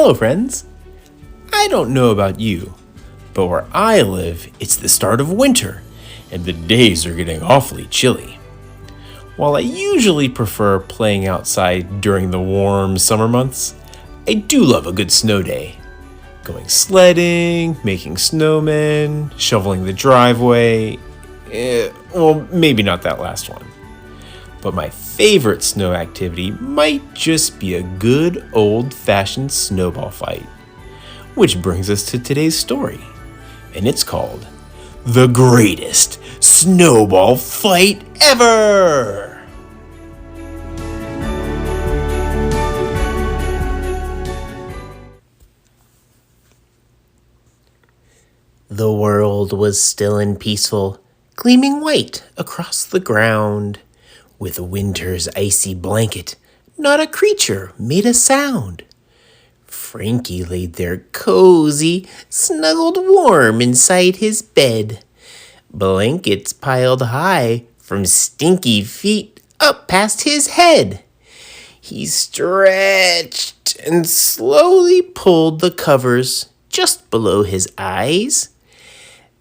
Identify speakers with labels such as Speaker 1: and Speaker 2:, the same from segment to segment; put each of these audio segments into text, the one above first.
Speaker 1: Hello, friends! I don't know about you, but where I live, it's the start of winter, and the days are getting awfully chilly. While I usually prefer playing outside during the warm summer months, I do love a good snow day. Going sledding, making snowmen, shoveling the driveway. Well, maybe not that last one. But my favorite snow activity might just be a good old-fashioned snowball fight. Which brings us to today's story, and it's called The Greatest Snowball Fight Ever! The world was still and peaceful, gleaming white across the ground. With winter's icy blanket, not a creature made a sound. Frankie laid there cozy, snuggled warm inside his bed. Blankets piled high from stinky feet up past his head. He stretched and slowly pulled the covers just below his eyes.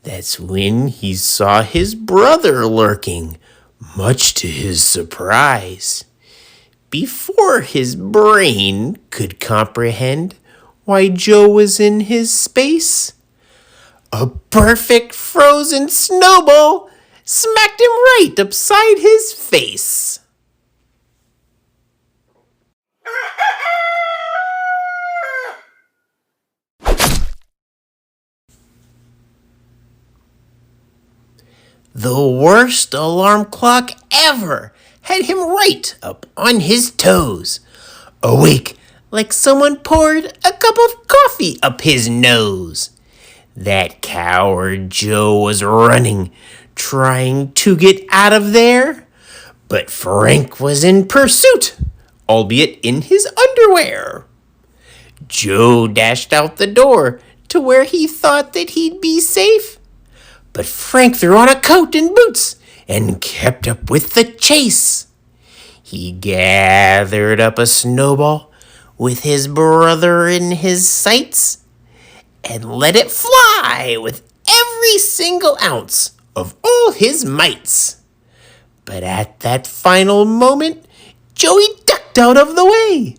Speaker 1: That's when he saw his brother lurking, much to his surprise. Before his brain could comprehend why Joe was in his space, a perfect frozen snowball smacked him right upside his face. The worst alarm clock ever had him right up on his toes, awake like someone poured a cup of coffee up his nose. That coward Joe was running, trying to get out of there, but Frank was in pursuit, albeit in his underwear. Joe dashed out the door to where he thought that he'd be safe, but Frank threw on a coat and boots and kept up with the chase. He gathered up a snowball with his brother in his sights and let it fly with every single ounce of all his mights. But at that final moment, Joey ducked out of the way,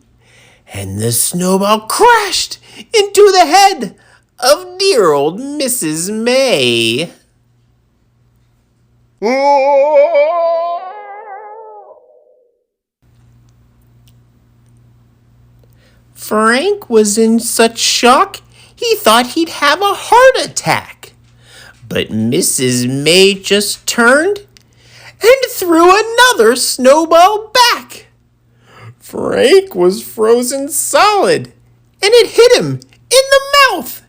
Speaker 1: and the snowball crashed into the head of dear old Mrs. May. Frank was in such shock, he thought he'd have a heart attack. But Mrs. May just turned and threw another snowball back. Frank was frozen solid, and it hit him in the mouth,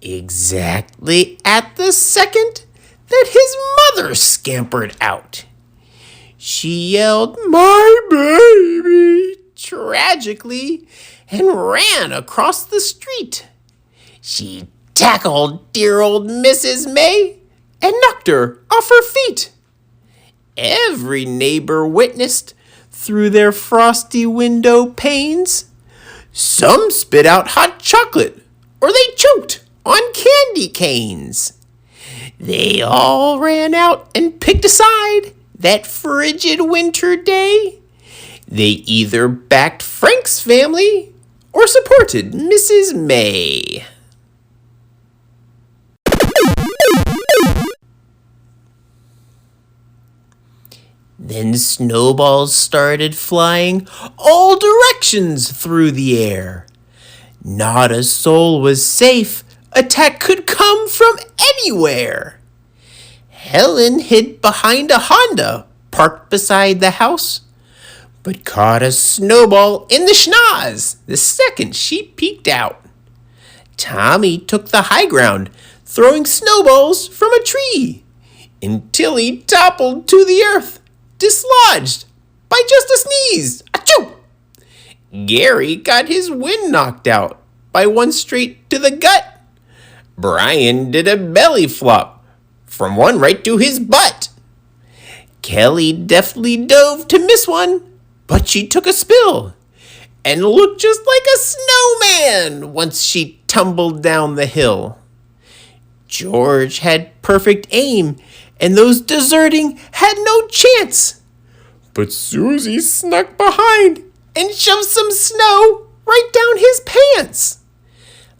Speaker 1: exactly at the second that his mother scampered out. She yelled, "My baby!" tragically, and ran across the street. She tackled dear old Mrs. May and knocked her off her feet. Every neighbor witnessed through their frosty window panes. Some spit out hot chocolate, or they choked on candy canes. They all ran out and picked a side that frigid winter day. They either backed Frank's family or supported Mrs. May. Then snowballs started flying all directions through the air. Not a soul was safe. Attack could come from anywhere. Helen hid behind a Honda parked beside the house, but caught a snowball in the schnoz the second she peeked out. Tommy took the high ground, throwing snowballs from a tree, until he toppled to the earth, dislodged by just a sneeze. Achoo! Gary got his wind knocked out by one straight to the gut. Brian did a belly flop from one right to his butt. Kelly deftly dove to miss one, but she took a spill and looked just like a snowman once she tumbled down the hill. George had perfect aim, and those deserting had no chance. But Susie snuck behind and shoved some snow right down his pants.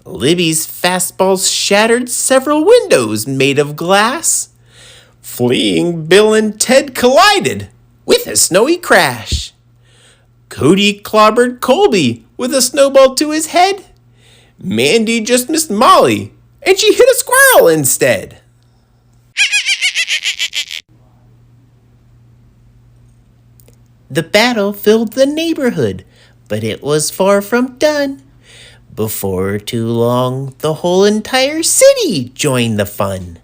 Speaker 1: Libby's fastballs shattered several windows made of glass. Fleeing Bill and Ted collided with a snowy crash. Cody clobbered Colby with a snowball to his head. Mandy just missed Molly, and she hit a squirrel instead. The battle filled the neighborhood, but it was far from done. Before too long, the whole entire city joined the fun.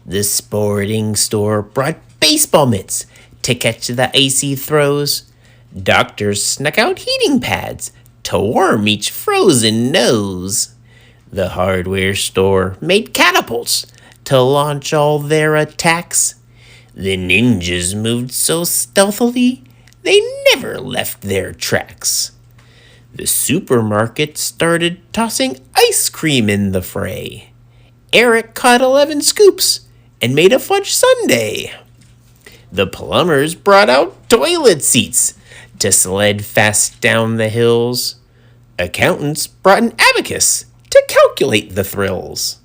Speaker 1: The sporting store brought baseball mitts to catch the icy throws. Doctors snuck out heating pads to warm each frozen nose. The hardware store made catapults to launch all their attacks. The ninjas moved so stealthily, they never left their tracks. The supermarket started tossing ice cream in the fray. Eric caught 11 scoops and made a fudge sundae. The plumbers brought out toilet seats to sled fast down the hills. Accountants brought an abacus to calculate the thrills.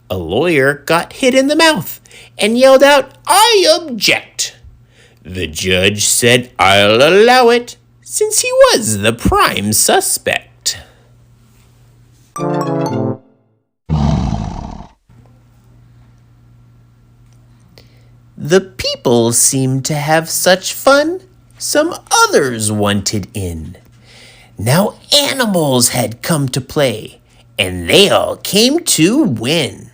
Speaker 1: A lawyer got hit in the mouth and yelled out, "I object." The judge said, "I'll allow it," since he was the prime suspect. The people seemed to have such fun, some others wanted in. Now animals had come to play, and they all came to win.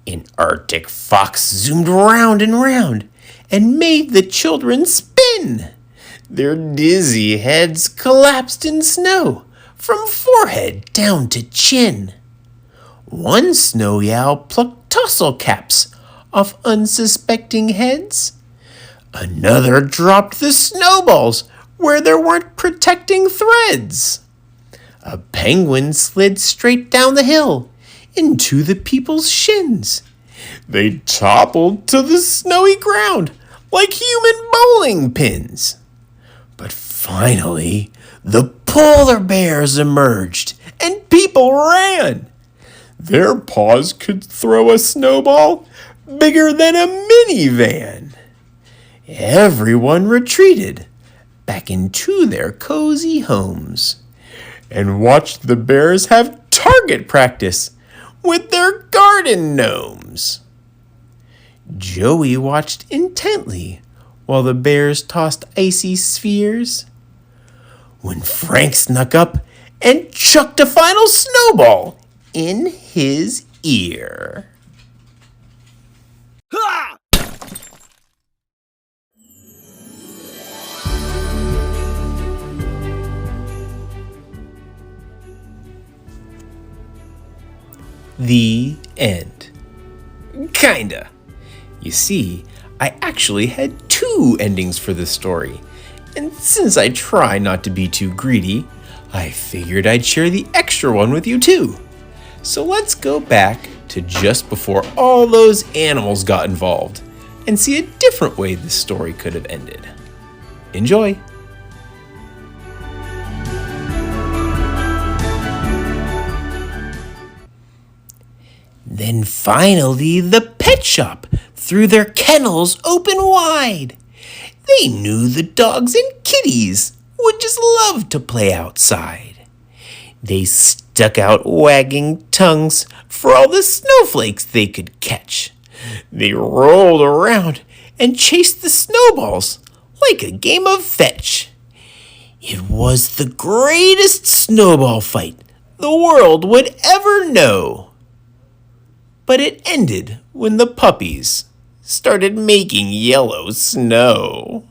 Speaker 1: An Arctic fox zoomed round and round and made the children spin. Their dizzy heads collapsed in snow from forehead down to chin. One snowy owl plucked tassel caps off unsuspecting heads. Another dropped the snowballs where there weren't protecting threads. A penguin slid straight down the hill into the people's shins. They toppled to the snowy ground like human bowling pins. But finally, the polar bears emerged and people ran. Their paws could throw a snowball bigger than a minivan. Everyone retreated back into their cozy homes and watched the bears have target practice with their garden gnomes. Joey watched intently while the bears tossed icy spheres, when Frank snuck up and chucked a final snowball in his ear. Ha! The end. Kinda. You see, I actually had 2 endings for this story, and since I try not to be too greedy, I figured I'd share the extra one with you too. So let's go back to just before all those animals got involved and see a different way this story could have ended. Enjoy! Then finally, the pet shop threw their kennels open wide. They knew the dogs and kitties would just love to play outside. They stuck out wagging tongues for all the snowflakes they could catch. They rolled around and chased the snowballs like a game of fetch. It was the greatest snowball fight the world would ever know. But it ended when the puppies started making yellow snow.